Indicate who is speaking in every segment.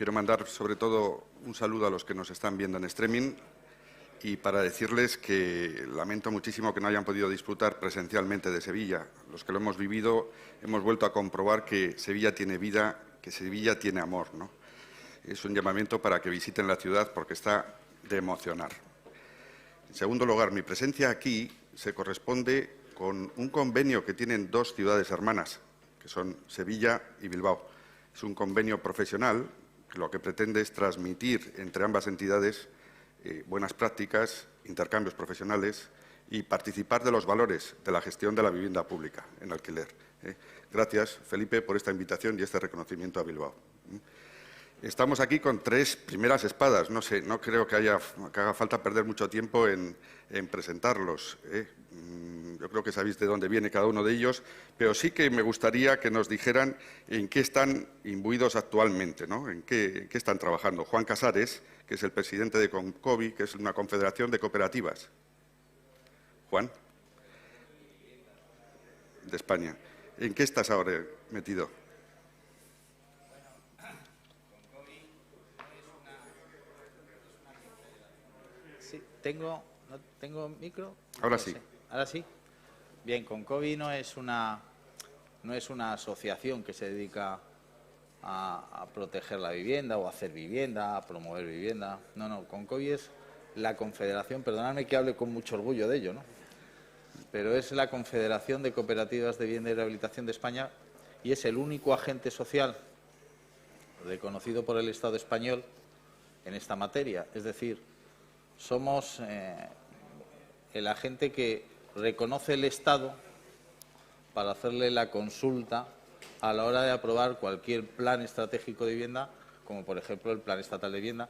Speaker 1: quiero mandar sobre todo un saludo a los que nos están viendo en streaming y para decirles que lamento muchísimo que no hayan podido disfrutar presencialmente de Sevilla. Los que lo hemos vivido hemos vuelto a comprobar que Sevilla tiene vida, que Sevilla tiene amor, ¿no? Es un llamamiento para que visiten la ciudad porque está de emocionar. En segundo lugar, mi presencia aquí se corresponde con un convenio que tienen dos ciudades hermanas, que son Sevilla y Bilbao. Es un convenio profesional que lo que pretende es transmitir entre ambas entidades buenas prácticas, intercambios profesionales y participar de los valores de la gestión de la vivienda pública en alquiler. Gracias, Felipe, por esta invitación y este reconocimiento a Bilbao. Estamos aquí con tres primeras espadas. No sé, no creo que haga falta perder mucho tiempo en presentarlos. Yo creo que sabéis de dónde viene cada uno de ellos, pero sí que me gustaría que nos dijeran en qué están imbuidos actualmente, ¿no? En qué están trabajando. Juan Casares, que es el presidente de Concovi, que es una confederación de cooperativas. Juan, de España. ¿En qué estás ahora metido?
Speaker 2: Sí, ¿tengo micro?
Speaker 1: Ahora
Speaker 2: No
Speaker 1: sí.
Speaker 2: sé. ¿Ahora sí? Bien, Concovi no es una asociación que se dedica a proteger la vivienda o a hacer vivienda, a promover vivienda. No, Concovi es la confederación, perdonadme que hable con mucho orgullo de ello, ¿no? Pero es la Confederación de Cooperativas de Vivienda y Rehabilitación de España y es el único agente social reconocido por el Estado español en esta materia. Es decir, somos el agente que reconoce el Estado para hacerle la consulta a la hora de aprobar cualquier plan estratégico de vivienda, como por ejemplo el Plan Estatal de Vivienda,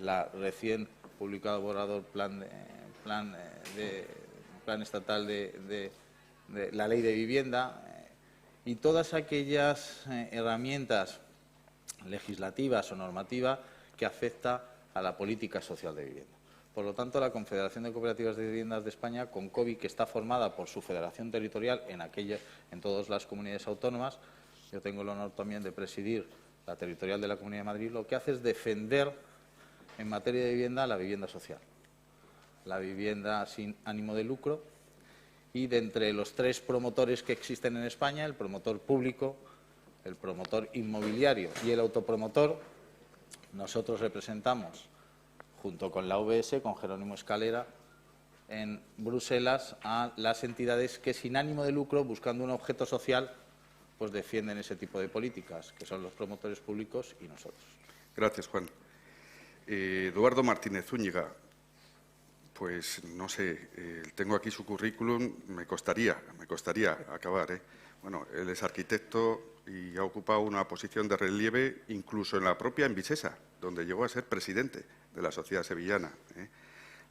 Speaker 2: la recién publicado borrador plan estatal de la Ley de Vivienda y todas aquellas herramientas legislativas o normativas que afecta a la política social de vivienda. Por lo tanto, la Confederación de Cooperativas de Viviendas de España, Concovi, que está formada por su federación territorial en todas las comunidades autónomas, yo tengo el honor también de presidir la territorial de la Comunidad de Madrid, lo que hace es defender en materia de vivienda la vivienda social, la vivienda sin ánimo de lucro y de entre los tres promotores que existen en España, el promotor público, el promotor inmobiliario y el autopromotor, nosotros representamos junto con la UBS, con Jerónimo Escalera, en Bruselas a las entidades que sin ánimo de lucro, buscando un objeto social, pues defienden ese tipo de políticas, que son los promotores públicos y nosotros.
Speaker 1: Gracias, Juan. Eduardo Martínez Zúñiga, pues no sé, tengo aquí su currículum, me costaría acabar, ¿eh? Bueno, él es arquitecto y ha ocupado una posición de relieve incluso en la propia Envisesa, donde llegó a ser presidente de la sociedad sevillana.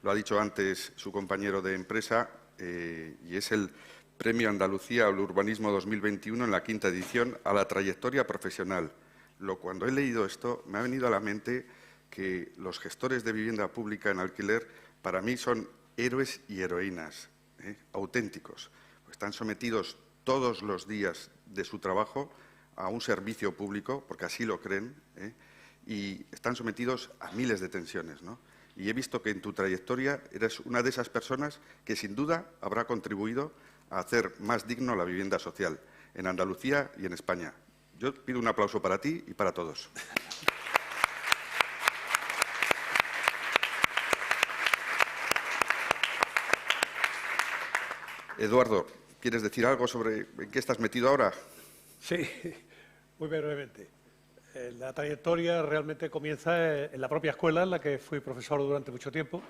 Speaker 1: Lo ha dicho antes su compañero de empresa y es el Premio Andalucía al Urbanismo 2021 en la 5ª edición a la trayectoria profesional. Cuando he leído esto me ha venido a la mente que los gestores de vivienda pública en alquiler para mí son héroes y heroínas, auténticos. Están sometidos todos los días de su trabajo a un servicio público, porque así lo creen, y están sometidos a miles de tensiones, ¿no? Y he visto que en tu trayectoria eres una de esas personas que sin duda habrá contribuido a hacer más digno la vivienda social en Andalucía y en España. Yo pido un aplauso para ti y para todos. Eduardo, ¿quieres decir algo sobre en qué estás metido ahora?
Speaker 3: Sí, muy brevemente. La trayectoria realmente comienza en la propia escuela en la que fui profesor durante mucho tiempo,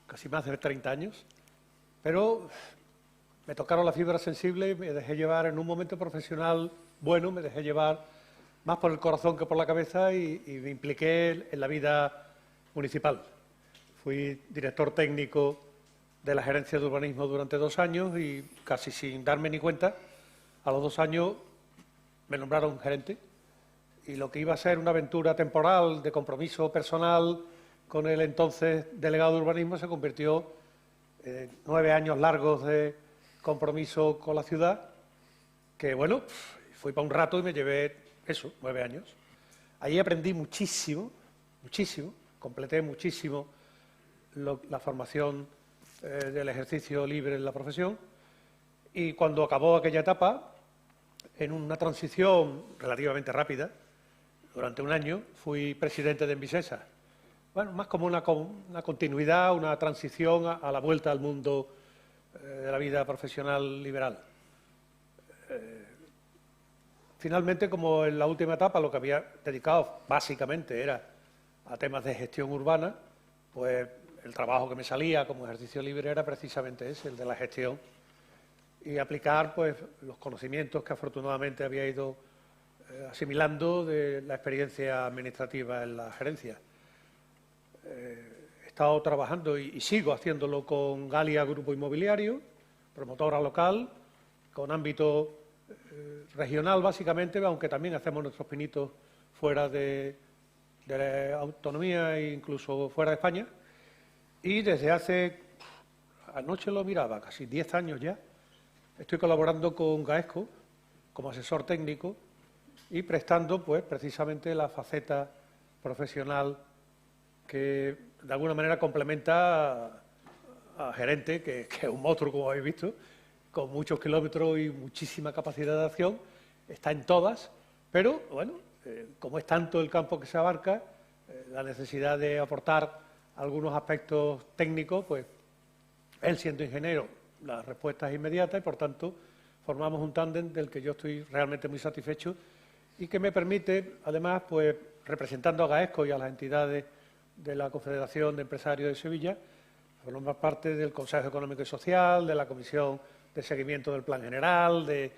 Speaker 3: casi más de 30 años, pero me tocaron la fibra sensible y me dejé llevar en un momento profesional bueno, me dejé llevar más por el corazón que por la cabeza y me impliqué en la vida municipal. Fui director técnico de la Gerencia de Urbanismo durante 2 años y casi sin darme ni cuenta, a los 2 años me nombraron gerente y lo que iba a ser una aventura temporal de compromiso personal con el entonces delegado de urbanismo se convirtió en 9 años largos de compromiso con la ciudad, que bueno, fui para un rato y me llevé eso, 9 años. Allí aprendí muchísimo, muchísimo, completé muchísimo la formación del ejercicio libre en la profesión, y cuando acabó aquella etapa, en una transición relativamente rápida, durante un año, fui presidente de Envisesa. Bueno, más como una continuidad, una transición a la vuelta al mundo de la vida profesional liberal. Finalmente, como en la última etapa lo que había dedicado básicamente era a temas de gestión urbana, pues el trabajo que me salía como ejercicio libre era precisamente ese, el de la gestión, y aplicar pues los conocimientos que afortunadamente había ido asimilando de la experiencia administrativa en la gerencia. He estado trabajando y sigo haciéndolo con Galia Grupo Inmobiliario, promotora local, con ámbito regional básicamente, aunque también hacemos nuestros pinitos fuera de la autonomía e incluso fuera de España. Y desde hace, anoche lo miraba, casi 10 años ya, estoy colaborando con Gaesco como asesor técnico y prestando pues precisamente la faceta profesional que de alguna manera complementa a gerente, que es un monstruo, como habéis visto, con muchos kilómetros y muchísima capacidad de acción, está en todas, pero bueno, como es tanto el campo que se abarca, la necesidad de aportar algunos aspectos técnicos, pues él siendo ingeniero, la respuesta es inmediata y por tanto formamos un tándem del que yo estoy realmente muy satisfecho y que me permite, además, pues representando a Gaesco y a las entidades de la Confederación de Empresarios de Sevilla, formar parte del Consejo Económico y Social, de la Comisión de Seguimiento del Plan General, de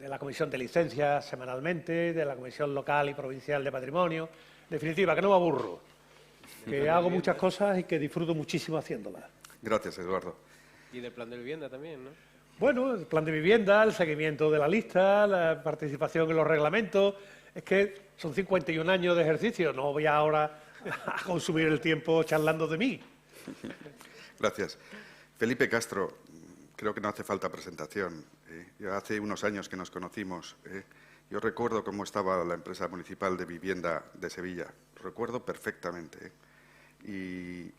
Speaker 3: la Comisión de Licencias semanalmente, de la Comisión Local y Provincial de Patrimonio. En definitiva, que no me aburro, que hago muchas cosas y que disfruto muchísimo haciéndolas.
Speaker 1: Gracias, Eduardo.
Speaker 4: Y del plan de vivienda también, ¿no?
Speaker 3: Bueno, el plan de vivienda, el seguimiento de la lista, la participación en los reglamentos. Es que son 51 años de ejercicio, no voy ahora a consumir el tiempo charlando de mí.
Speaker 1: Gracias. Felipe Castro, creo que no hace falta presentación. Ya hace unos años que nos conocimos. Yo recuerdo cómo estaba la empresa municipal de vivienda de Sevilla. Lo recuerdo perfectamente. Y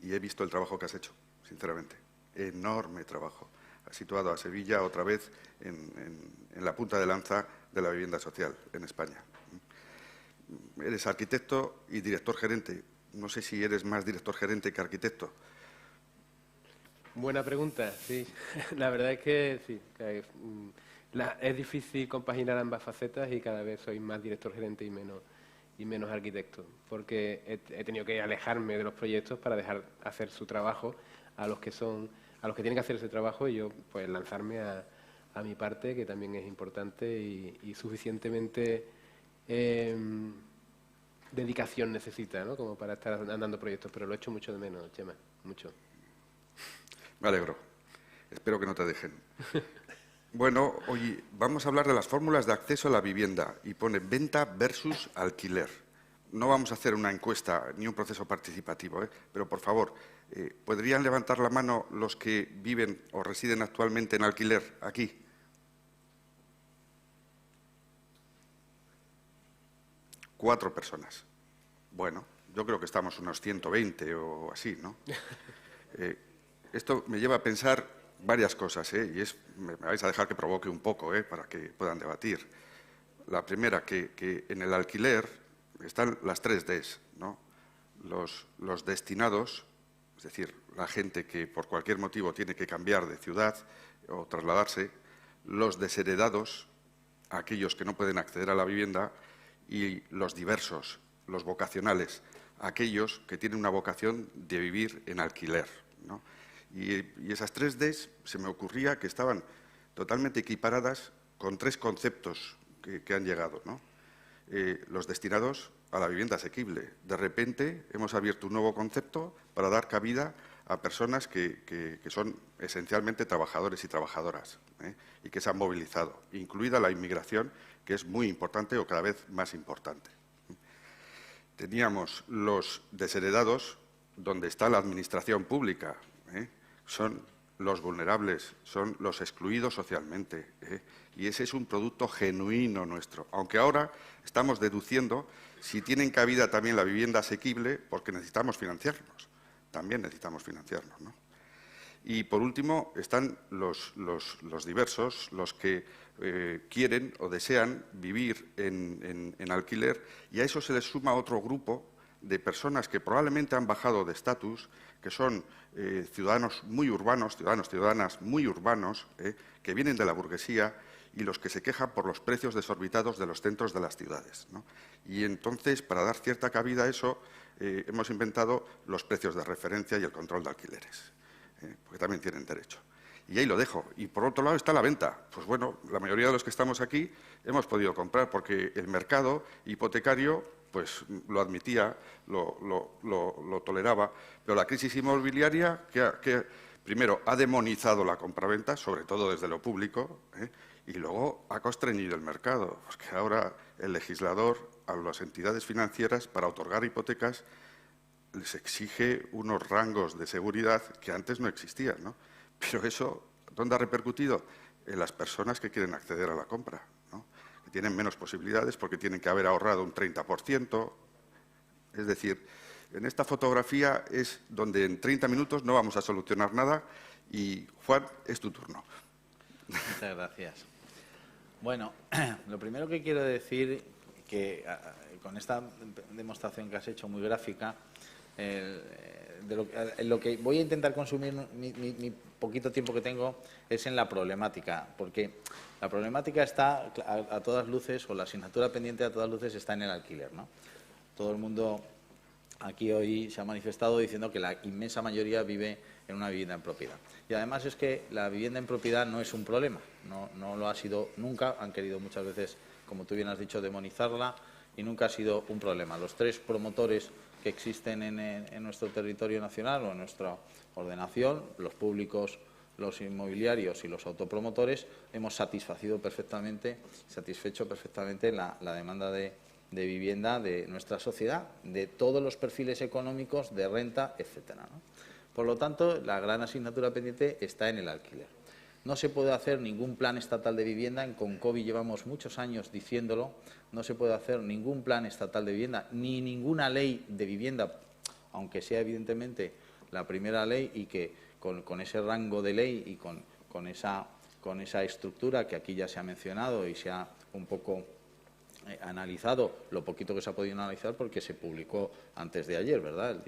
Speaker 1: he visto el trabajo que has hecho, sinceramente. Enorme trabajo. Has situado a Sevilla otra vez en la punta de lanza de la vivienda social en España. Eres arquitecto y director gerente. No sé si eres más director gerente que arquitecto.
Speaker 4: Buena pregunta, sí. La verdad es que sí. Es difícil compaginar ambas facetas y cada vez soy más director gerente y menos arquitecto, porque he tenido que alejarme de los proyectos para dejar hacer su trabajo a los que tienen que hacer ese trabajo y yo pues lanzarme a mi parte, que también es importante y suficientemente dedicación necesita, ¿no? Como para estar andando proyectos, pero lo he hecho mucho de menos, Chema, mucho.
Speaker 1: Me alegro. Espero que no te dejen. Bueno, hoy vamos a hablar de las fórmulas de acceso a la vivienda y pone venta versus alquiler. No vamos a hacer una encuesta ni un proceso participativo, pero por favor, ¿podrían levantar la mano los que viven o residen actualmente en alquiler aquí? Cuatro personas. Bueno, yo creo que estamos unos 120 o así, ¿no? Esto me lleva a pensar varias cosas, y me vais a dejar que provoque un poco, para que puedan debatir. La primera, que en el alquiler están las 3 Ds, ¿no? Los destinados, es decir, la gente que por cualquier motivo tiene que cambiar de ciudad o trasladarse, los desheredados, aquellos que no pueden acceder a la vivienda, y los diversos, los vocacionales, aquellos que tienen una vocación de vivir en alquiler, ¿no? Y esas 3 Ds se me ocurría que estaban totalmente equiparadas con 3 conceptos que han llegado, ¿no? Los destinados a la vivienda asequible. De repente hemos abierto un nuevo concepto para dar cabida a personas que son esencialmente trabajadores y trabajadoras, y que se han movilizado, incluida la inmigración, que es muy importante o cada vez más importante. Teníamos los desheredados, donde está la administración pública, son los vulnerables, son los excluidos socialmente, ¿eh? Y ese es un producto genuino nuestro, aunque ahora estamos deduciendo si tienen cabida también la vivienda asequible, porque necesitamos financiarnos, también necesitamos financiarnos, ¿no? Y, por último, están los diversos, los que quieren o desean vivir en alquiler, y a eso se les suma otro grupo de personas que probablemente han bajado de estatus, que son ciudadanos muy urbanos, ciudadanas muy urbanos, que vienen de la burguesía y los que se quejan por los precios desorbitados de los centros de las ciudades, ¿no? Y entonces, para dar cierta cabida a eso, hemos inventado los precios de referencia y el control de alquileres, porque también tienen derecho. Y ahí lo dejo. Y, por otro lado, está la venta. Pues bueno, la mayoría de los que estamos aquí hemos podido comprar porque el mercado hipotecario pues lo admitía, lo toleraba, pero la crisis inmobiliaria, que primero ha demonizado la compraventa, sobre todo desde lo público, y luego ha constreñido el mercado, porque ahora el legislador a las entidades financieras para otorgar hipotecas les exige unos rangos de seguridad que antes no existían, ¿no? Pero eso, ¿dónde ha repercutido? En las personas que quieren acceder a la compra, ¿no? Que tienen menos posibilidades porque tienen que haber ahorrado un 30%. Es decir, en esta fotografía es donde en 30 minutos no vamos a solucionar nada y, Juan, es tu turno.
Speaker 2: Muchas gracias. Bueno, lo primero que quiero decir, que con esta demostración que has hecho muy gráfica, lo que voy a intentar consumir mi poquito tiempo que tengo es en la problemática, porque la problemática está a todas luces, o la asignatura pendiente a todas luces está en el alquiler, ¿no? Todo el mundo aquí hoy se ha manifestado diciendo que la inmensa mayoría vive en una vivienda en propiedad. Y además es que la vivienda en propiedad no es un problema, no lo ha sido nunca, han querido muchas veces, como tú bien has dicho, demonizarla, y nunca ha sido un problema. Los tres promotores que existen en nuestro territorio nacional o en nuestra ordenación, los públicos, los inmobiliarios y los autopromotores, hemos satisfecho perfectamente la demanda de vivienda de nuestra sociedad, de todos los perfiles económicos, de renta, etcétera, ¿no? Por lo tanto, la gran asignatura pendiente está en el alquiler. No se puede hacer ningún plan estatal de vivienda, en Concovi llevamos muchos años diciéndolo, no se puede hacer ningún plan estatal de vivienda, ni ninguna ley de vivienda, aunque sea evidentemente la primera ley y que con ese rango de ley y con esa estructura que aquí ya se ha mencionado y se ha un poco analizado, lo poquito que se ha podido analizar porque se publicó antes de ayer, ¿verdad?,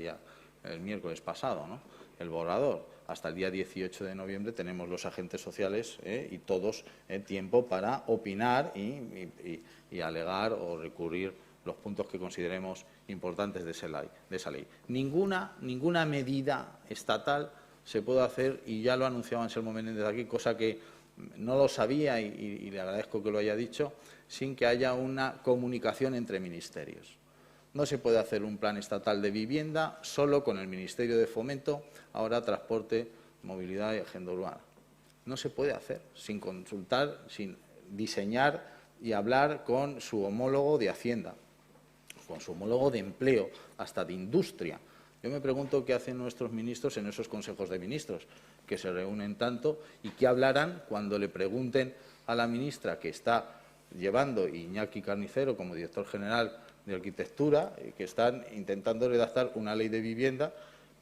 Speaker 2: el miércoles pasado, ¿no?, el borrador. Hasta el día 18 de noviembre tenemos los agentes sociales y todos tiempo para opinar y alegar o recurrir los puntos que consideremos importantes de esa ley. Ninguna medida estatal se puede hacer, y ya lo anunciaba Anselmo Menéndez aquí, cosa que no lo sabía y le agradezco que lo haya dicho, sin que haya una comunicación entre ministerios. No se puede hacer un plan estatal de vivienda solo con el Ministerio de Fomento, ahora Transporte, Movilidad y Agenda Urbana. No se puede hacer sin consultar, sin diseñar y hablar con su homólogo de Hacienda, con su homólogo de Empleo, hasta de Industria. Yo me pregunto qué hacen nuestros ministros en esos consejos de ministros, que se reúnen tanto, y qué hablarán cuando le pregunten a la ministra que está llevando Iñaki Carnicero como director general de Arquitectura, que están intentando redactar una ley de vivienda.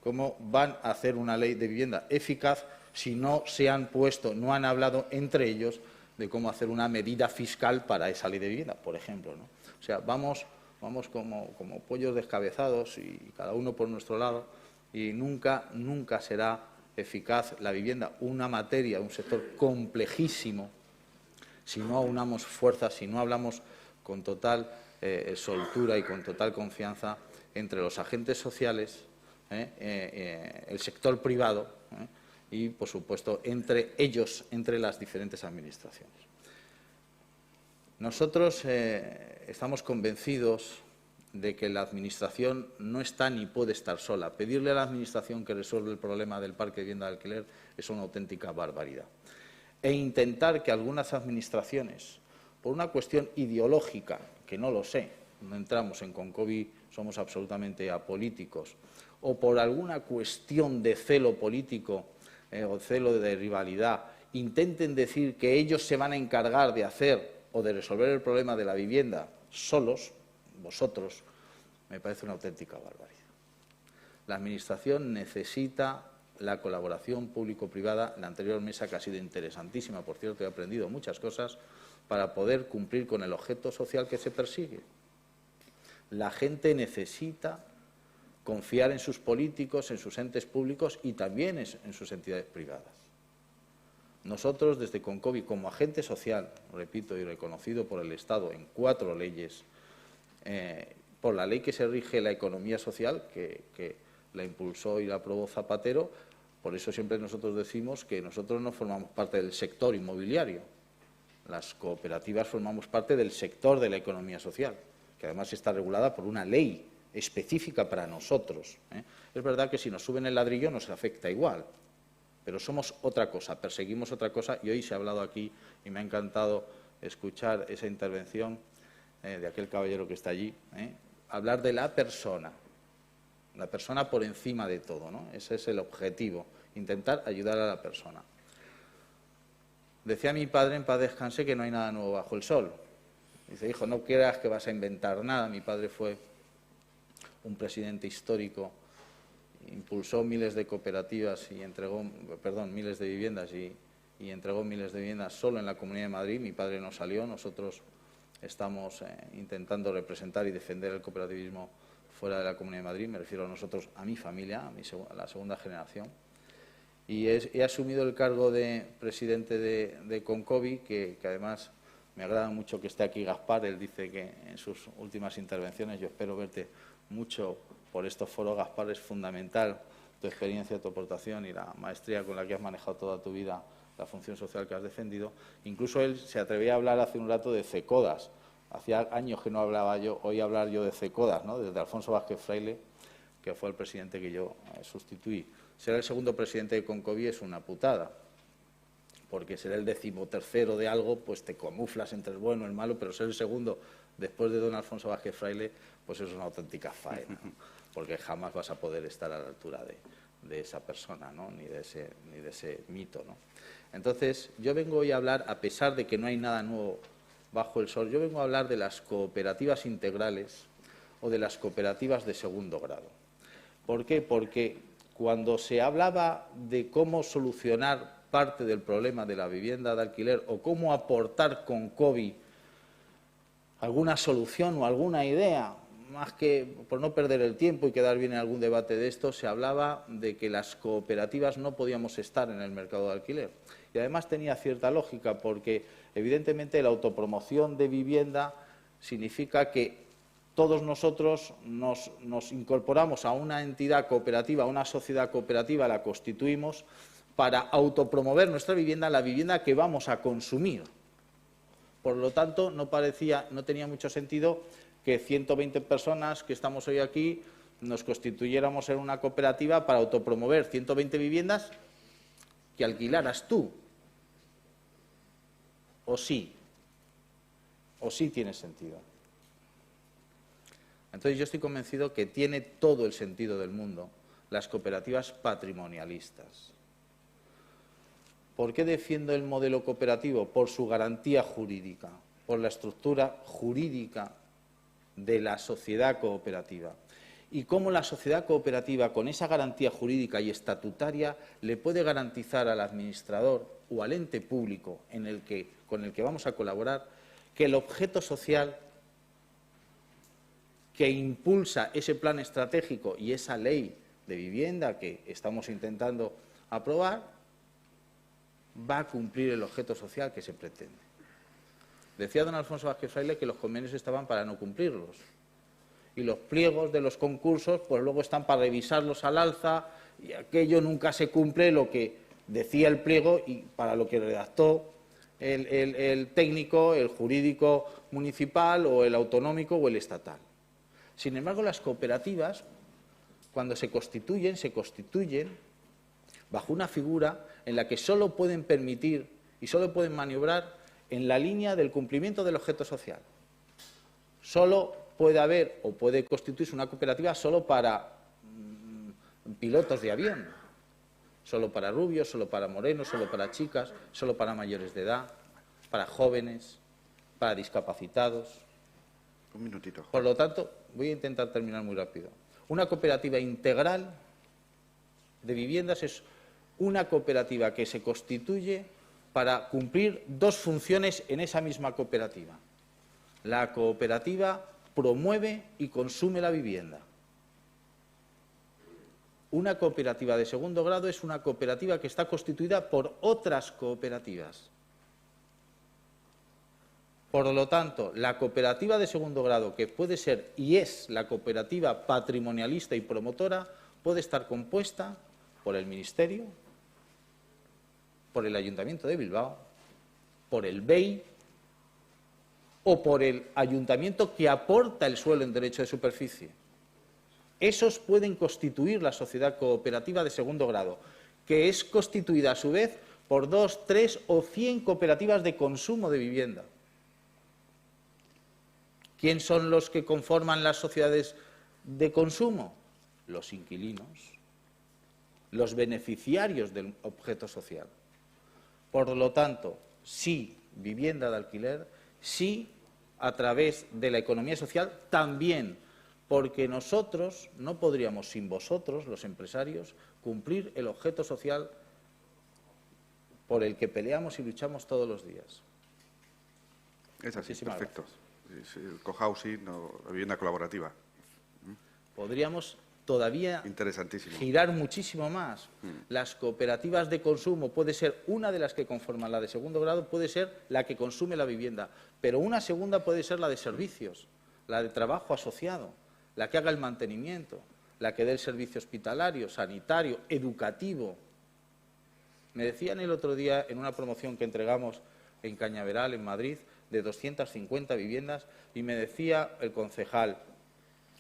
Speaker 2: ¿Cómo van a hacer una ley de vivienda eficaz si no se han puesto, no han hablado entre ellos de cómo hacer una medida fiscal para esa ley de vivienda, por ejemplo, ¿no? O sea, vamos como pollos descabezados y cada uno por nuestro lado, y nunca será eficaz la vivienda, una materia, un sector complejísimo, si no aunamos fuerzas, si no hablamos con total soltura y con total confianza entre los agentes sociales, el sector privado y, por supuesto, entre ellos, entre las diferentes administraciones. Nosotros estamos convencidos de que la Administración no está ni puede estar sola. Pedirle a la Administración que resuelva el problema del parque de vivienda de alquiler es una auténtica barbaridad. E intentar que algunas administraciones, por una cuestión ideológica, que no lo sé, no entramos en Concovi, somos absolutamente apolíticos, o por alguna cuestión de celo político, o celo de rivalidad, intenten decir que ellos se van a encargar de hacer o de resolver el problema de la vivienda solos, vosotros, me parece una auténtica barbaridad. La Administración necesita la colaboración público-privada. La anterior mesa, que ha sido interesantísima, por cierto, he aprendido muchas cosas, para poder cumplir con el objeto social que se persigue. La gente necesita confiar en sus políticos, en sus entes públicos y también en sus entidades privadas. Nosotros, desde Concovi, como agente social, repito, y reconocido por el Estado en 4 leyes, por la ley que se rige la economía social, que la impulsó y la aprobó Zapatero, por eso siempre nosotros decimos que nosotros no formamos parte del sector inmobiliario. Las cooperativas formamos parte del sector de la economía social, que además está regulada por una ley específica para nosotros. Es verdad que si nos suben el ladrillo nos afecta igual, pero somos otra cosa, perseguimos otra cosa, y hoy se ha hablado aquí, y me ha encantado escuchar esa intervención de aquel caballero que está allí, hablar de la persona por encima de todo, ¿no? Ese es el objetivo, intentar ayudar a la persona. Decía mi padre, en paz descanse, que no hay nada nuevo bajo el sol. Dice, hijo, no creas que vas a inventar nada. Mi padre fue un presidente histórico, impulsó miles de cooperativas y entregó, miles de viviendas y entregó miles de viviendas solo en la Comunidad de Madrid. Mi padre no salió, nosotros estamos intentando representar y defender el cooperativismo fuera de la Comunidad de Madrid. Me refiero a nosotros, a mi familia, a la segunda generación. Y he asumido el cargo de presidente de Concovi, que además me agrada mucho que esté aquí Gaspar. Él dice que en sus últimas intervenciones, yo espero verte mucho por estos foros, Gaspar, es fundamental tu experiencia, tu aportación y la maestría con la que has manejado toda tu vida la función social que has defendido. Incluso él se atrevía a hablar hace un rato de CECODAS. Hacía años que no hablaba yo, oí hablar yo de CECODAS, ¿no? Desde Alfonso Vázquez Fraile, que fue el presidente que yo sustituí. Ser el segundo presidente de Concovi es una putada, porque ser el 13º de algo, pues te camuflas entre el bueno y el malo, pero ser el segundo después de don Alfonso Vázquez Fraile, pues es una auténtica faena, ¿no? Porque jamás vas a poder estar a la altura de esa persona, ¿no? ni de ese mito, ¿no? Entonces, yo vengo hoy a hablar, a pesar de que no hay nada nuevo bajo el sol, yo vengo a hablar de las cooperativas integrales o de las cooperativas de segundo grado. ¿Por qué? Porque cuando se hablaba de cómo solucionar parte del problema de la vivienda de alquiler o cómo aportar Concovi alguna solución o alguna idea, más que por no perder el tiempo y quedar bien en algún debate de esto, se hablaba de que las cooperativas no podíamos estar en el mercado de alquiler. Y además tenía cierta lógica, porque evidentemente la autopromoción de vivienda significa que todos nosotros nos incorporamos a una entidad cooperativa, a una sociedad cooperativa, la constituimos para autopromover nuestra vivienda, la vivienda que vamos a consumir. Por lo tanto, no tenía mucho sentido que 120 personas que estamos hoy aquí nos constituyéramos en una cooperativa para autopromover 120 viviendas que alquilaras tú. ¿O sí? ¿O sí tiene sentido? Entonces yo estoy convencido que tiene todo el sentido del mundo las cooperativas patrimonialistas. ¿Por qué defiendo el modelo cooperativo? Por su garantía jurídica, por la estructura jurídica de la sociedad cooperativa. Y cómo la sociedad cooperativa, con esa garantía jurídica y estatutaria, le puede garantizar al administrador o al ente público con el que vamos a colaborar que el objeto social que impulsa ese plan estratégico y esa ley de vivienda que estamos intentando aprobar va a cumplir el objeto social que se pretende. Decía don Alfonso Vázquez Fraile que los convenios estaban para no cumplirlos y los pliegos de los concursos pues luego están para revisarlos al alza y aquello nunca se cumple lo que decía el pliego y para lo que redactó el técnico, el jurídico municipal o el autonómico o el estatal. Sin embargo, las cooperativas, cuando se constituyen bajo una figura en la que solo pueden permitir y solo pueden maniobrar en la línea del cumplimiento del objeto social. Solo puede haber o puede constituirse una cooperativa solo para pilotos de avión. Solo para rubios, solo para morenos, solo para chicas, solo para mayores de edad, para jóvenes, para discapacitados.
Speaker 1: Un minutito.
Speaker 2: Por lo tanto, voy a intentar terminar muy rápido. Una cooperativa integral de viviendas es una cooperativa que se constituye para cumplir dos funciones en esa misma cooperativa. La cooperativa promueve y consume la vivienda. Una cooperativa de segundo grado es una cooperativa que está constituida por otras cooperativas. Por lo tanto, la cooperativa de segundo grado, que puede ser y es la cooperativa patrimonialista y promotora, puede estar compuesta por el Ministerio, por el Ayuntamiento de Bilbao, por el BEI o por el Ayuntamiento que aporta el suelo en derecho de superficie. Esos pueden constituir la sociedad cooperativa de segundo grado, que es constituida a su vez por 2, 3 o 100 cooperativas de consumo de vivienda. ¿Quién son los que conforman las sociedades de consumo? Los inquilinos, los beneficiarios del objeto social. Por lo tanto, sí, vivienda de alquiler, sí, a través de la economía social, también, porque nosotros no podríamos, sin vosotros, los empresarios, cumplir el objeto social por el que peleamos y luchamos todos los días.
Speaker 1: Es así,
Speaker 2: Muchísimas
Speaker 1: perfecto. Es el cohousing o la vivienda colaborativa.
Speaker 2: Podríamos todavía
Speaker 1: Interesantísimo.
Speaker 2: girar muchísimo más. Las cooperativas de consumo puede ser una de las que conforman la de segundo grado, puede ser la que consume la vivienda, pero una segunda puede ser la de servicios, la de trabajo asociado, la que haga el mantenimiento, la que dé el servicio hospitalario, sanitario, educativo. Me decían el otro día en una promoción que entregamos en Cañaveral, en Madrid, de 250 viviendas, y me decía el concejal: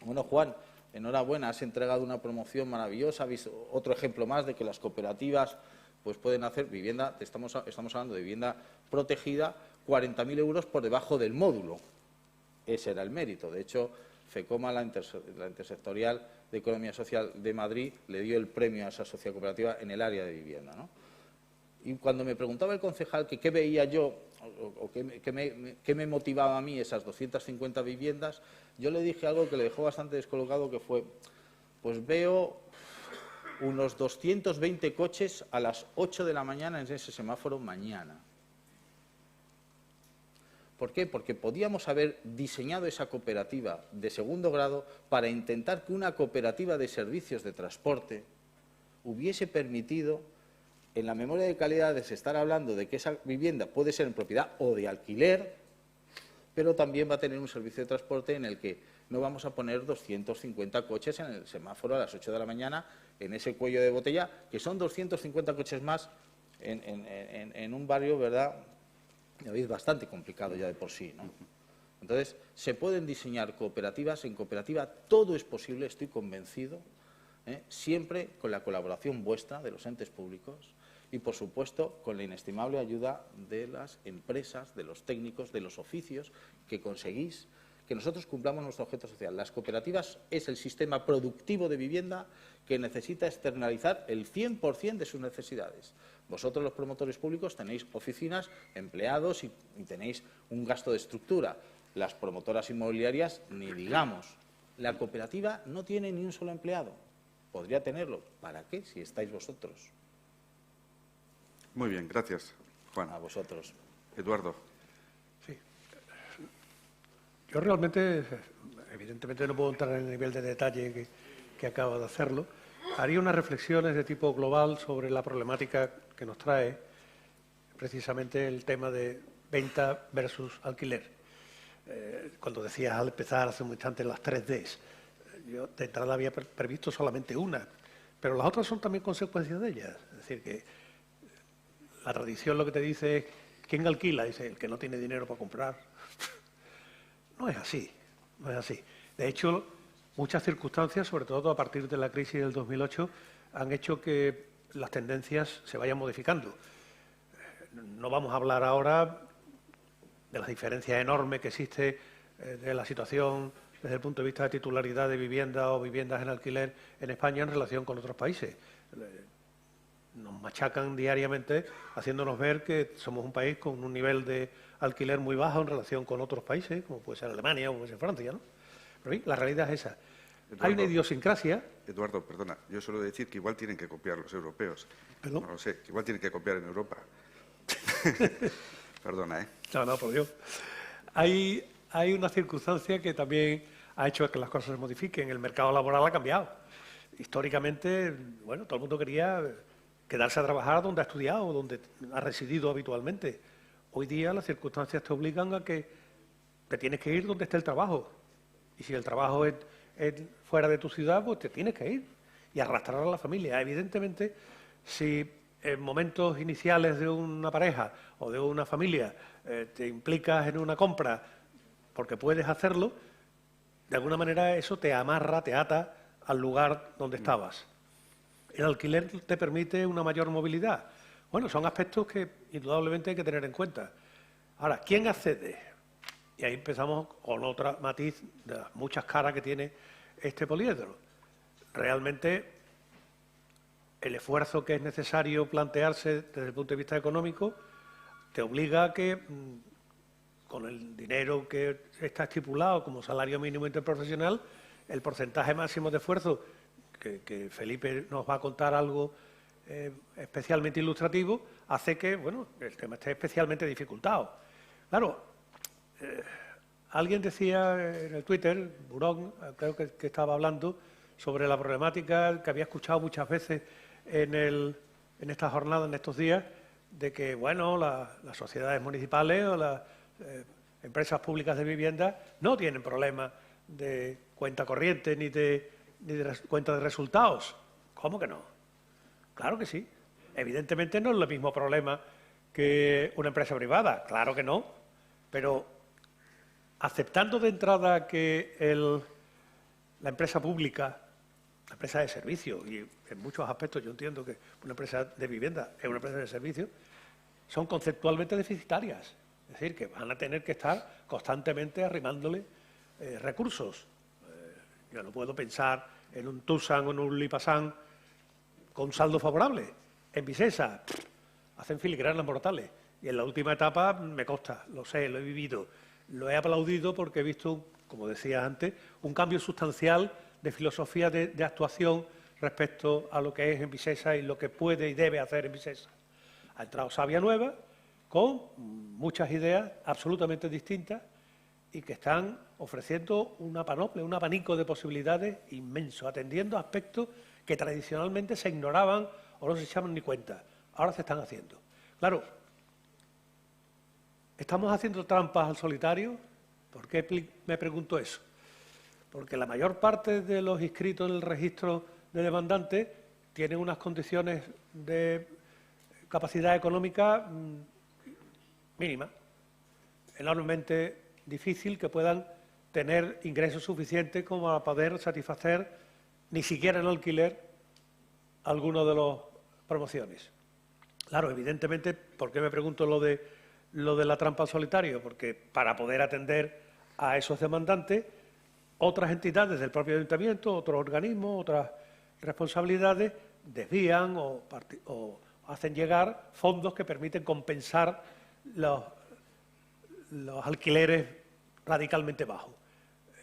Speaker 2: bueno, Juan, enhorabuena, has entregado una promoción maravillosa, habéis otro ejemplo más de que las cooperativas pues pueden hacer vivienda, estamos hablando de vivienda protegida, 40.000 euros por debajo del módulo. Ese era el mérito. De hecho, FECOMA, la Intersectorial de Economía Social de Madrid, le dio el premio a esa sociedad cooperativa en el área de vivienda, ¿no? Y cuando me preguntaba el concejal que qué veía yo o qué me motivaba a mí esas 250 viviendas, yo le dije algo que le dejó bastante descolocado, que fue: pues veo unos 220 coches a las 8 de la mañana en ese semáforo mañana. ¿Por qué? Porque podíamos haber diseñado esa cooperativa de segundo grado para intentar que una cooperativa de servicios de transporte hubiese permitido, en la memoria de calidades, estar hablando de que esa vivienda puede ser en propiedad o de alquiler, pero también va a tener un servicio de transporte en el que no vamos a poner 250 coches en el semáforo a las 8 de la mañana, en ese cuello de botella, que son 250 coches más en un barrio, ¿verdad?, es bastante complicado ya de por sí, ¿no? Entonces, se pueden diseñar cooperativas. En cooperativa todo es posible, estoy convencido, siempre con la colaboración vuestra, de los entes públicos, y, por supuesto, con la inestimable ayuda de las empresas, de los técnicos, de los oficios, que conseguís que nosotros cumplamos nuestro objeto social. Las cooperativas es el sistema productivo de vivienda que necesita externalizar el 100% de sus necesidades. Vosotros, los promotores públicos, tenéis oficinas, empleados y tenéis un gasto de estructura. Las promotoras inmobiliarias, ni digamos. La cooperativa no tiene ni un solo empleado. Podría tenerlo. ¿Para qué? Si estáis vosotros.
Speaker 1: Muy bien, gracias, Juan.
Speaker 2: A vosotros.
Speaker 1: Eduardo.
Speaker 3: Sí. Yo realmente, evidentemente no puedo entrar en el nivel de detalle que acaba de hacerlo. Haría unas reflexiones de tipo global sobre la problemática que nos trae precisamente el tema de venta versus alquiler. Cuando decías al empezar hace un instante las 3Ds, yo de entrada había previsto solamente una, pero las otras son también consecuencias de ellas. Es decir, que la tradición lo que te dice es: ¿quién alquila? Dice: el que no tiene dinero para comprar. No es así, no es así. De hecho, muchas circunstancias, sobre todo a partir de la crisis del 2008, han hecho que las tendencias se vayan modificando. No vamos a hablar ahora de las diferencias enormes que existe de la situación desde el punto de vista de titularidad de vivienda o viviendas en alquiler en España en relación con otros países. nos machacan diariamente haciéndonos ver que somos un país con un nivel de alquiler muy bajo en relación con otros países, como puede ser Alemania o puede ser Francia, ¿no? Pero bien, la realidad es esa. Hay una idiosincrasia.
Speaker 1: Eduardo, perdona, yo suelo decir que igual tienen que copiar los europeos.
Speaker 3: ¿Perdón?
Speaker 1: No lo sé, que igual tienen que copiar en Europa. Perdona, ¿eh?
Speaker 3: No, por Dios. Hay una circunstancia que también ha hecho que las cosas se modifiquen. El mercado laboral ha cambiado. Históricamente, bueno, todo el mundo quería quedarse a trabajar donde ha estudiado, donde ha residido habitualmente. Hoy día las circunstancias te obligan a que te tienes que ir donde esté el trabajo. Y si el trabajo es fuera de tu ciudad, pues te tienes que ir y arrastrar a la familia. Evidentemente, si en momentos iniciales de una pareja o de una familia te implicas en una compra porque puedes hacerlo, de alguna manera eso te amarra, te ata al lugar donde estabas. El alquiler te permite una mayor movilidad. Bueno, son aspectos que indudablemente hay que tener en cuenta. Ahora, ¿quién accede? Y ahí empezamos con otra matiz de las muchas caras que tiene este poliedro. Realmente, el esfuerzo que es necesario plantearse desde el punto de vista económico te obliga a que, con el dinero que está estipulado como salario mínimo interprofesional, el porcentaje máximo de esfuerzo, que Felipe nos va a contar algo especialmente ilustrativo, hace que, bueno, el tema esté especialmente dificultado. Claro, alguien decía en el Twitter, Burón, creo que estaba hablando sobre la problemática que había escuchado muchas veces en esta jornada, en estos días, de que, bueno, las sociedades municipales o las empresas públicas de vivienda no tienen problemas de cuenta corriente ni de cuenta de resultados. ¿Cómo que no? Claro que sí. Evidentemente no es el mismo problema que una empresa privada, claro que no, pero aceptando de entrada que la empresa pública, la empresa de servicio, y en muchos aspectos yo entiendo que una empresa de vivienda es una empresa de servicio, son conceptualmente deficitarias. Es decir, que van a tener que estar constantemente arrimándole recursos. Yo no puedo pensar en un Tucson o en un Lipasan con un saldo favorable. En Visesa hacen filigranas mortales. Y en la última etapa me consta, lo sé, lo he vivido, lo he aplaudido porque he visto, como decía antes, un cambio sustancial de filosofía de actuación respecto a lo que es en Visesa y lo que puede y debe hacer en Visesa. Ha entrado Savia Nueva con muchas ideas absolutamente distintas y que están ofreciendo una panoplia, un abanico de posibilidades inmenso, atendiendo aspectos que tradicionalmente se ignoraban o no se echaban ni cuenta. Ahora se están haciendo. Claro, ¿estamos haciendo trampas al solitario? ¿Por qué me pregunto eso? Porque la mayor parte de los inscritos en el registro de demandantes tienen unas condiciones de capacidad económica mínima, enormemente difícil que puedan tener ingresos suficientes como para poder satisfacer ni siquiera en alquiler alguno de las promociones. Claro, evidentemente, ¿por qué me pregunto lo de la trampa al solitario? Porque para poder atender a esos demandantes, otras entidades del propio ayuntamiento, otros organismos, otras responsabilidades desvían o hacen llegar fondos que permiten compensar los alquileres radicalmente bajos.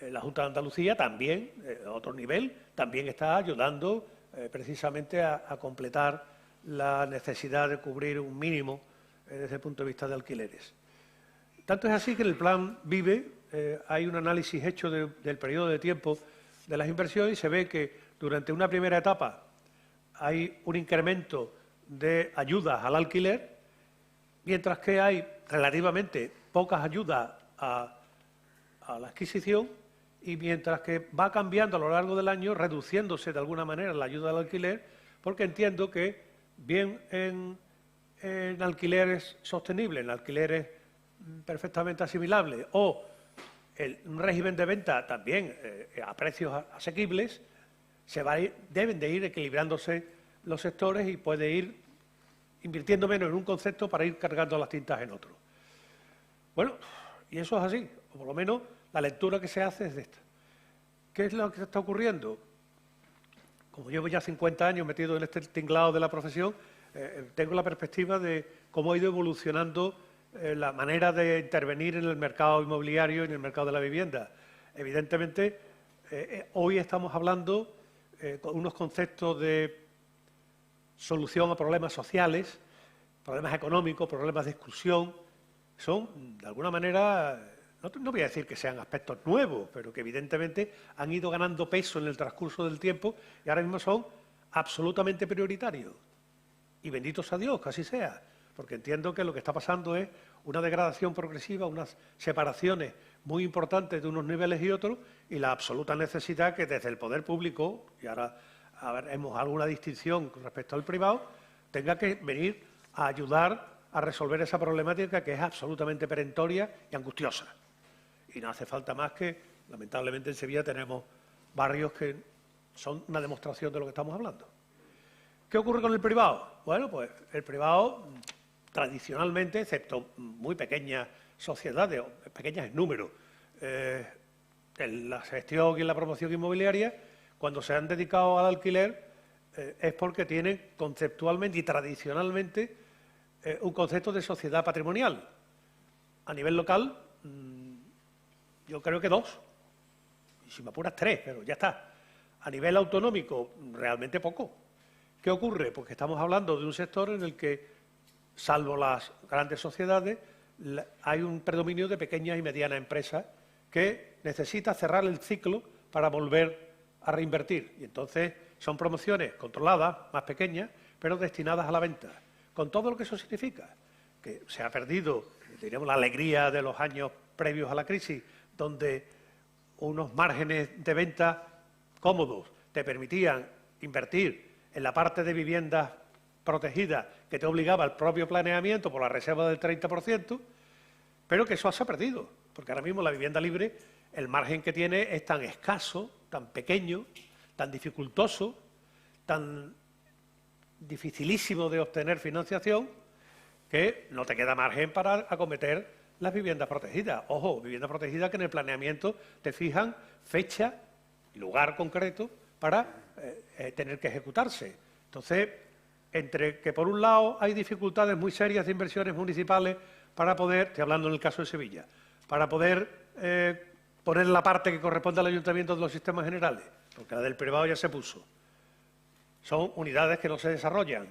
Speaker 3: La Junta de Andalucía también, a otro nivel, también está ayudando precisamente a completar la necesidad de cubrir un mínimo desde el punto de vista de alquileres. Tanto es así que en el plan VIVE hay un análisis hecho del periodo de tiempo de las inversiones y se ve que durante una primera etapa hay un incremento de ayudas al alquiler, mientras que hay relativamente pocas ayudas a la adquisición y mientras que va cambiando a lo largo del año, reduciéndose de alguna manera la ayuda al alquiler, porque entiendo que bien en alquileres sostenibles, en alquileres perfectamente asimilables o un régimen de venta también a precios asequibles, deben de ir equilibrándose los sectores y puede ir invirtiendo menos en un concepto para ir cargando las tintas en otro. Bueno, y eso es así, o por lo menos la lectura que se hace es de esta. ¿Qué es lo que está ocurriendo? Como llevo ya 50 años metido en este tinglado de la profesión, tengo la perspectiva de cómo ha ido evolucionando la manera de intervenir en el mercado inmobiliario y en el mercado de la vivienda. Evidentemente, hoy estamos hablando con unos conceptos de solución a problemas sociales, problemas económicos, problemas de exclusión. Son, de alguna manera, no voy a decir que sean aspectos nuevos, pero que evidentemente han ido ganando peso en el transcurso del tiempo y ahora mismo son absolutamente prioritarios. Y bendito sea Dios, que así sea, porque entiendo que lo que está pasando es una degradación progresiva, unas separaciones muy importantes de unos niveles y otros, y la absoluta necesidad que desde el poder público, y ahora haremos alguna distinción con respecto al privado, tenga que venir a ayudar a resolver esa problemática que es absolutamente perentoria y angustiosa. Y no hace falta más que, lamentablemente en Sevilla tenemos barrios que son una demostración de lo que estamos hablando. ¿Qué ocurre con el privado? Bueno, pues el privado tradicionalmente, excepto muy pequeñas sociedades, pequeñas en número, en la gestión y en la promoción inmobiliaria, cuando se han dedicado al alquiler, es porque tienen conceptualmente y tradicionalmente un concepto de sociedad patrimonial. A nivel local, yo creo que 2, y si me apuras 3, pero ya está. A nivel autonómico, realmente poco. ¿Qué ocurre? Pues que estamos hablando de un sector en el que, salvo las grandes sociedades, hay un predominio de pequeñas y medianas empresas que necesita cerrar el ciclo para volver a reinvertir. Y entonces son promociones controladas, más pequeñas, pero destinadas a la venta. Con todo lo que eso significa, que se ha perdido, diríamos, la alegría de los años previos a la crisis, donde unos márgenes de venta cómodos te permitían invertir en la parte de viviendas protegidas que te obligaba al propio planeamiento por la reserva del 30%, pero que eso se ha perdido, porque ahora mismo la vivienda libre, el margen que tiene es tan escaso, tan pequeño, tan dificultoso, tan dificilísimo de obtener financiación, que no te queda margen para acometer las viviendas protegidas. Ojo, viviendas protegidas que en el planeamiento te fijan fecha y lugar concreto para tener que ejecutarse. Entonces, entre que por un lado hay dificultades muy serias de inversiones municipales para poder, estoy hablando en el caso de Sevilla, para poder poner la parte que corresponde al ayuntamiento de los sistemas generales, porque la del privado ya se puso. Son unidades que no se desarrollan.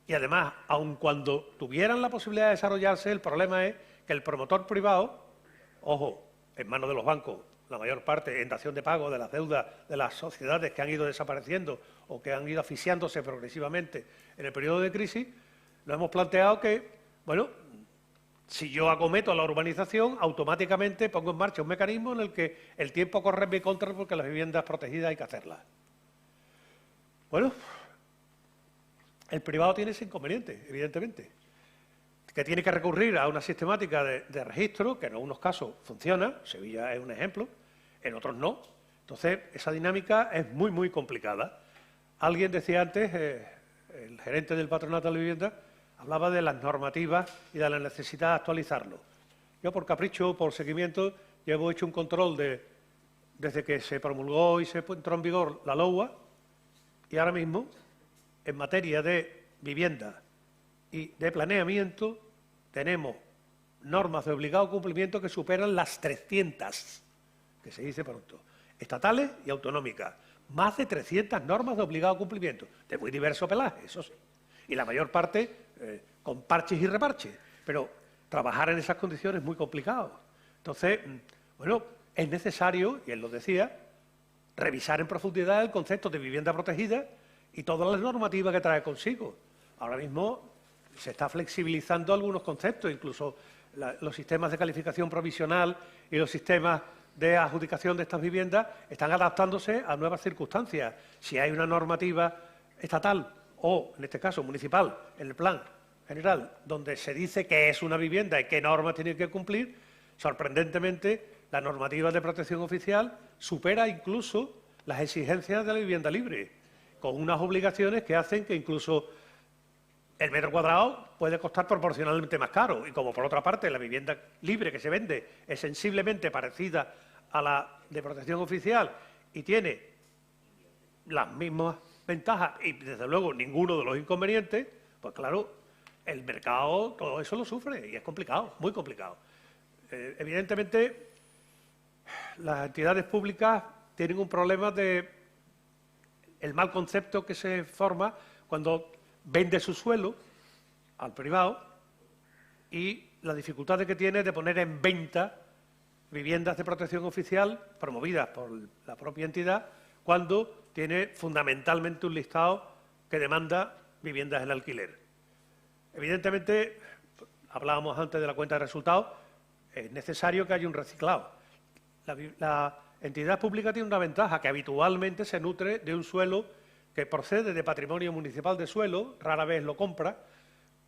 Speaker 3: Y además, aun cuando tuvieran la posibilidad de desarrollarse, el problema es que el promotor privado, ojo, en manos de los bancos, la mayor parte en dación de pago de las deudas de las sociedades que han ido desapareciendo o que han ido asfixiándose progresivamente en el periodo de crisis, nos hemos planteado que, bueno, si yo acometo la urbanización, automáticamente pongo en marcha un mecanismo en el que el tiempo corre en mi contra porque las viviendas protegidas hay que hacerlas. Bueno, el privado tiene ese inconveniente, evidentemente, que tiene que recurrir a una sistemática de registro, que en algunos casos funciona, Sevilla es un ejemplo, en otros no. Entonces, esa dinámica es muy, muy complicada. Alguien decía antes, el gerente del Patronato de la Vivienda, hablaba de las normativas y de la necesidad de actualizarlo. Yo, por capricho, por seguimiento, llevo hecho un control desde que se promulgó y se entró en vigor la LOUA, y ahora mismo, en materia de vivienda y de planeamiento, tenemos normas de obligado cumplimiento que superan las 300, que se dice pronto, estatales y autonómicas. Más de 300 normas de obligado cumplimiento, de muy diverso pelaje, eso sí. Y la mayor parte con parches y reparches. Pero trabajar en esas condiciones es muy complicado. Entonces, bueno, es necesario, y él lo decía, revisar en profundidad el concepto de vivienda protegida y todas las normativas que trae consigo. Ahora mismo se está flexibilizando algunos conceptos, incluso los sistemas de calificación provisional y los sistemas de adjudicación de estas viviendas están adaptándose a nuevas circunstancias. Si hay una normativa estatal o, en este caso, municipal, en el plan general, donde se dice qué es una vivienda y qué normas tiene que cumplir, sorprendentemente, la normativa de protección oficial supera incluso las exigencias de la vivienda libre, con unas obligaciones que hacen que incluso el metro cuadrado puede costar proporcionalmente más caro. Y como, por otra parte, la vivienda libre que se vende es sensiblemente parecida a la de protección oficial y tiene las mismas ventajas y, desde luego, ninguno de los inconvenientes, pues claro, el mercado todo eso lo sufre y es complicado, muy complicado. Evidentemente, las entidades públicas tienen un problema de el mal concepto que se forma cuando vende su suelo al privado y la dificultad que tiene de poner en venta viviendas de protección oficial promovidas por la propia entidad cuando tiene fundamentalmente un listado que demanda viviendas en alquiler. Evidentemente, hablábamos antes de la cuenta de resultados, es necesario que haya un reciclado. La entidad pública tiene una ventaja, que habitualmente se nutre de un suelo que procede de patrimonio municipal de suelo, rara vez lo compra,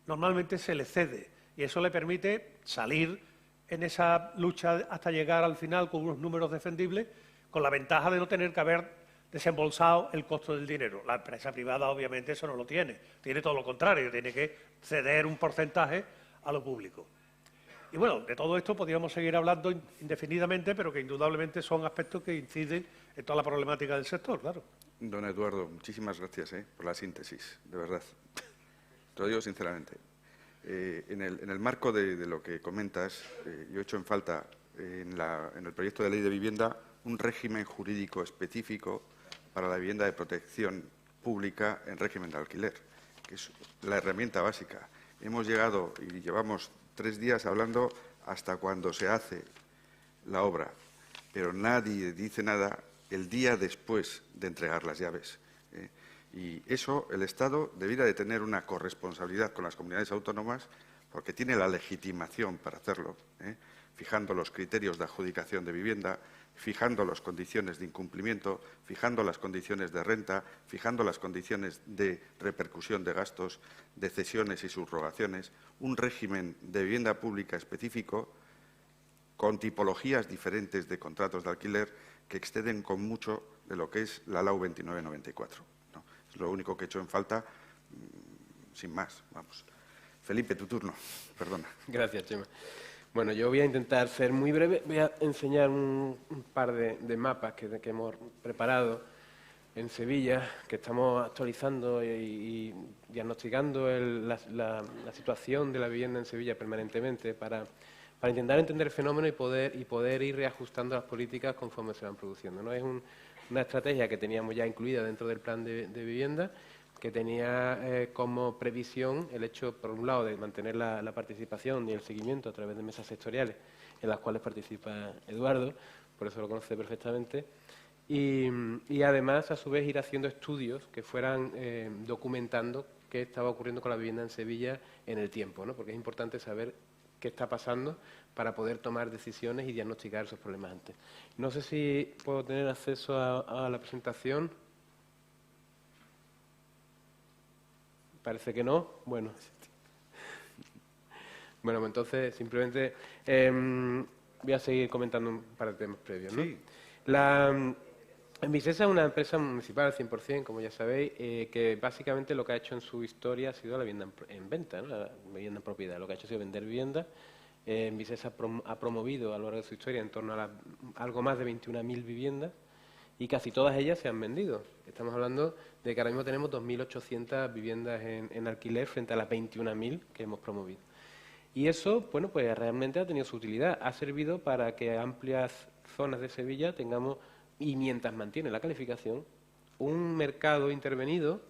Speaker 3: normalmente se le cede y eso le permite salir en esa lucha hasta llegar al final con unos números defendibles, con la ventaja de no tener que haber desembolsado el costo del dinero. La empresa privada obviamente eso no lo tiene, tiene todo lo contrario, tiene que ceder un porcentaje a lo público. Y bueno, de todo esto podríamos seguir hablando indefinidamente, pero que indudablemente son aspectos que inciden en toda la problemática del sector, claro.
Speaker 1: Don Eduardo, muchísimas gracias por la síntesis, de verdad. Te lo digo sinceramente. En el marco de lo que comentas, yo he hecho en falta en el proyecto de ley de vivienda un régimen jurídico específico para la vivienda de protección pública en régimen de alquiler, que es la herramienta básica. Hemos llegado y llevamos 3 días hablando hasta cuando se hace la obra, pero nadie dice nada el día después de entregar las llaves. Y eso el Estado debiera de tener una corresponsabilidad con las comunidades autónomas porque tiene la legitimación para hacerlo, fijando los criterios de adjudicación de vivienda, fijando las condiciones de incumplimiento, fijando las condiciones de renta, fijando las condiciones de repercusión de gastos, de cesiones y subrogaciones, un régimen de vivienda pública específico con tipologías diferentes de contratos de alquiler que exceden con mucho de lo que es la LAU 2994. ¿No? Es lo único que he hecho en falta, sin más, vamos. Felipe, tu turno, perdona.
Speaker 4: Gracias, Chema. Bueno, yo voy a intentar ser muy breve. Voy a enseñar un par de mapas que hemos preparado en Sevilla, que estamos actualizando y diagnosticando la situación de la vivienda en Sevilla permanentemente para intentar entender el fenómeno y poder ir reajustando las políticas conforme se van produciendo, ¿no? Es una estrategia que teníamos ya incluida dentro del plan de vivienda, que tenía como previsión el hecho, por un lado, de mantener la participación y el seguimiento a través de mesas sectoriales en las cuales participa Eduardo, por eso lo conoce perfectamente, y además, a su vez, ir haciendo estudios que fueran documentando qué estaba ocurriendo con la vivienda en Sevilla en el tiempo, ¿no? Porque es importante saber qué está pasando para poder tomar decisiones y diagnosticar esos problemas antes. No sé si puedo tener acceso a la presentación. Parece que no. Bueno, pues entonces simplemente voy a seguir comentando un par de temas previos, ¿no?
Speaker 1: Sí.
Speaker 4: Envisesa es una empresa municipal al 100%, como ya sabéis, que básicamente lo que ha hecho en su historia ha sido la vivienda en venta, ¿no? La vivienda en propiedad. Lo que ha hecho ha sido vender viviendas. Envisesa ha promovido a lo largo de su historia en torno a algo más de 21.000 viviendas y casi todas ellas se han vendido. Estamos hablando de que ahora mismo tenemos 2.800 viviendas en alquiler frente a las 21.000 que hemos promovido. Y eso, bueno, pues realmente ha tenido su utilidad. Ha servido para que amplias zonas de Sevilla tengamos, y mientras mantiene la calificación, un mercado intervenido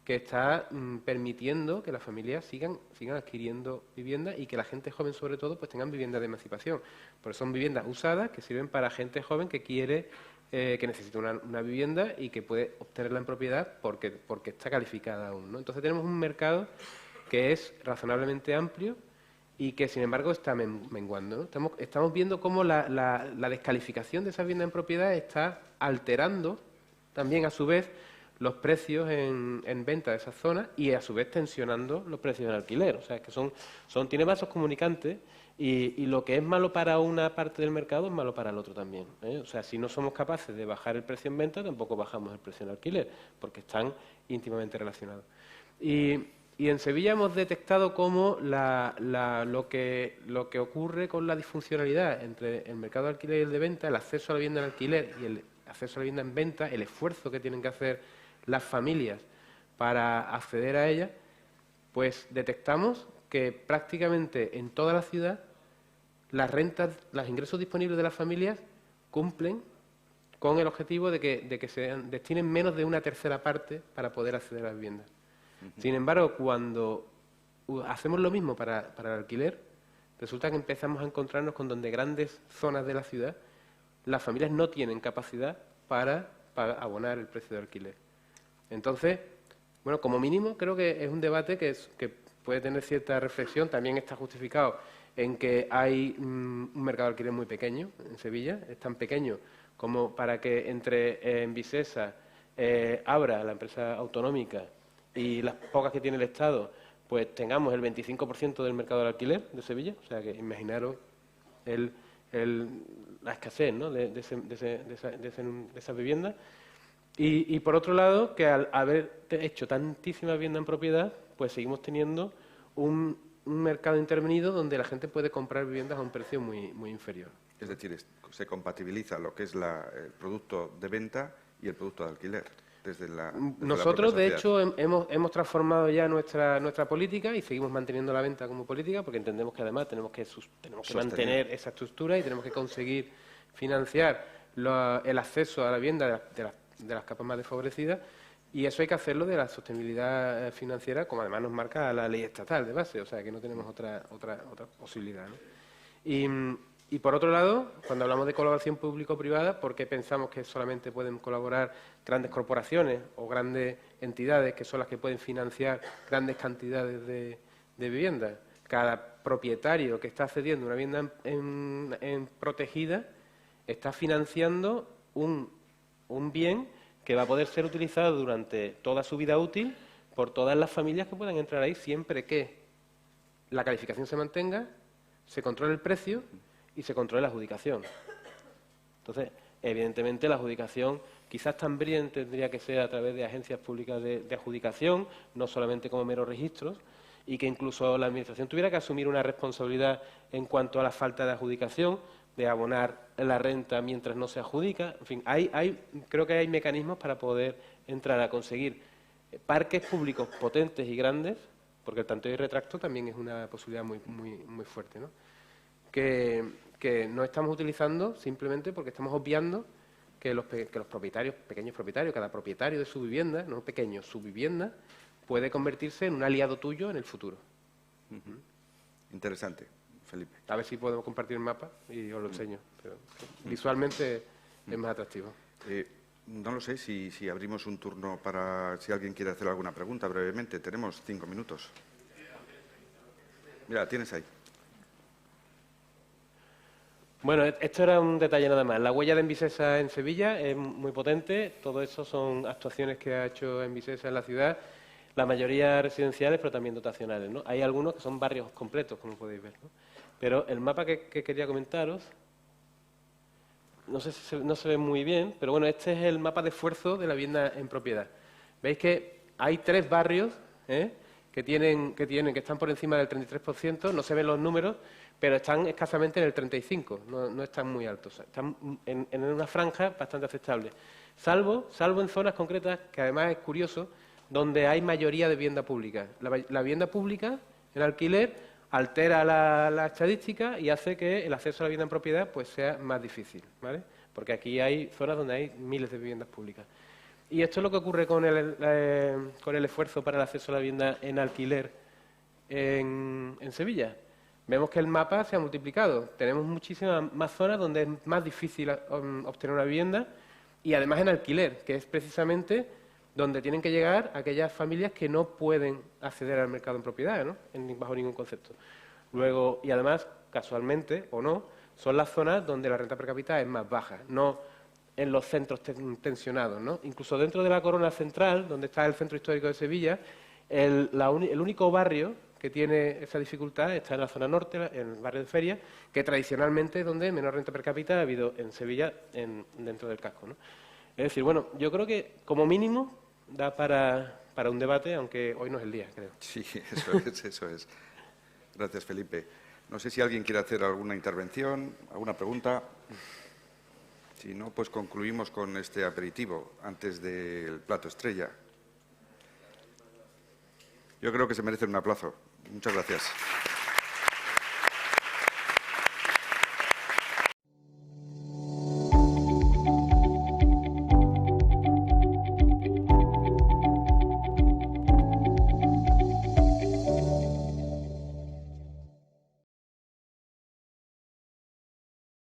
Speaker 4: que está permitiendo que las familias sigan adquiriendo viviendas y que la gente joven, sobre todo, pues tengan viviendas de emancipación. Porque son viviendas usadas que sirven para gente joven que quiere, que necesita una vivienda y que puede obtenerla en propiedad porque está calificada aún, ¿no? Entonces tenemos un mercado que es razonablemente amplio y que, sin embargo, está menguando, ¿no? Estamos viendo cómo la descalificación de esa vivienda en propiedad está alterando también, a su vez, los precios en venta de esas zonas y, a su vez, tensionando los precios en alquiler. O sea, que tiene vasos comunicantes y lo que es malo para una parte del mercado es malo para el otro también, ¿eh? O sea, si no somos capaces de bajar el precio en venta, tampoco bajamos el precio en alquiler, porque están íntimamente relacionados. Y en Sevilla hemos detectado cómo lo que ocurre con la disfuncionalidad entre el mercado de alquiler y el de venta, el acceso a la vivienda en alquiler y el acceso a la vivienda en venta, el esfuerzo que tienen que hacer las familias para acceder a ella, pues detectamos que prácticamente en toda la ciudad las rentas, los ingresos disponibles de las familias cumplen con el objetivo de que se destinen menos de una tercera parte para poder acceder a la vivienda. Sin embargo, cuando hacemos lo mismo para el alquiler, resulta que empezamos a encontrarnos con donde grandes zonas de la ciudad las familias no tienen capacidad para abonar el precio de alquiler. Entonces, bueno, como mínimo creo que es un debate que puede tener cierta reflexión. También está justificado en que hay un mercado de alquiler muy pequeño en Sevilla, es tan pequeño como para que entre Envisesa, Abra, la empresa autonómica, y las pocas que tiene el Estado, pues tengamos el 25% del mercado del alquiler de Sevilla. O sea, que imaginaros la escasez, ¿no?, de esas viviendas. Y por otro lado, que al haber hecho tantísima vivienda en propiedad, pues seguimos teniendo un mercado intervenido donde la gente puede comprar viviendas a un precio muy inferior.
Speaker 1: Es decir, se compatibiliza lo que es el producto de venta y el producto de alquiler.
Speaker 4: Nosotros, de hecho, hemos transformado ya nuestra política y seguimos manteniendo la venta como política, porque entendemos que además tenemos que mantener esa estructura y tenemos que conseguir financiar el acceso a la vivienda de las capas más desfavorecidas, y eso hay que hacerlo de la sostenibilidad financiera, como además nos marca la ley estatal de base, o sea que no tenemos otra posibilidad, ¿no? Y por otro lado, cuando hablamos de colaboración público-privada, ¿por qué pensamos que solamente pueden colaborar grandes corporaciones o grandes entidades que son las que pueden financiar grandes cantidades de viviendas? Cada propietario que está cediendo una vivienda en protegida está financiando un bien que va a poder ser utilizado durante toda su vida útil por todas las familias que puedan entrar ahí, siempre que la calificación se mantenga, se controle el precio y se controle la adjudicación. Entonces, evidentemente, la adjudicación quizás también tendría que ser a través de agencias públicas de adjudicación, no solamente como meros registros, y que incluso la Administración tuviera que asumir una responsabilidad en cuanto a la falta de adjudicación, de abonar la renta mientras no se adjudica. En fin, creo que hay mecanismos para poder entrar a conseguir parques públicos potentes y grandes, porque el tanteo y retracto también es una posibilidad muy fuerte, ¿no?, que no estamos utilizando simplemente porque estamos obviando que los propietarios, pequeños propietarios, cada propietario de su vivienda, no pequeño, su vivienda, puede convertirse en un aliado tuyo en el futuro.
Speaker 1: Interesante, Felipe.
Speaker 4: A ver si podemos compartir el mapa y os lo enseño. Pero visualmente es más atractivo.
Speaker 1: No lo sé si abrimos un turno para si alguien quiere hacer alguna pregunta brevemente. Tenemos 5 minutos. Mira, tienes ahí.
Speaker 4: Bueno, esto era un detalle nada más. La huella de Envisesa en Sevilla es muy potente. Todo eso son actuaciones que ha hecho Envisesa en la ciudad, la mayoría residenciales, pero también dotacionales, ¿no? Hay algunos que son barrios completos, como podéis ver, ¿no? Pero el mapa que quería comentaros, no sé si no se ve muy bien, pero bueno, este es el mapa de esfuerzo de la vivienda en propiedad. Veis que hay 3 barrios que están por encima del 33%, no se ven los números, pero están escasamente en el 35%, no están muy altos, están en una franja bastante aceptable. Salvo en zonas concretas, que además es curioso, donde hay mayoría de vivienda pública. La vivienda pública, el alquiler, altera la estadística y hace que el acceso a la vivienda en propiedad pues sea más difícil, ¿vale? Porque aquí hay zonas donde hay miles de viviendas públicas. Y esto es lo que ocurre con el esfuerzo para el acceso a la vivienda en alquiler en Sevilla. Vemos que el mapa se ha multiplicado. Tenemos muchísimas más zonas donde es más difícil obtener una vivienda y además en alquiler, que es precisamente donde tienen que llegar aquellas familias que no pueden acceder al mercado en propiedad, ¿no?, bajo ningún concepto. Luego, y además, casualmente o no, son las zonas donde la renta per cápita es más baja, no en los centros tensionados, ¿no? Incluso dentro de la corona central, donde está el centro histórico de Sevilla, el único barrio que tiene esa dificultad está en la zona norte, en el barrio de Feria, que tradicionalmente es donde menor renta per cápita ha habido en Sevilla dentro del casco, ¿no? Es decir, bueno, yo creo que como mínimo da para un debate, aunque hoy no es el día, creo.
Speaker 1: Sí, eso es. Gracias, Felipe. No sé si alguien quiere hacer alguna intervención, alguna pregunta. Si no, pues concluimos con este aperitivo antes del plato estrella. yo creo que se merecen un aplauso. Muchas gracias.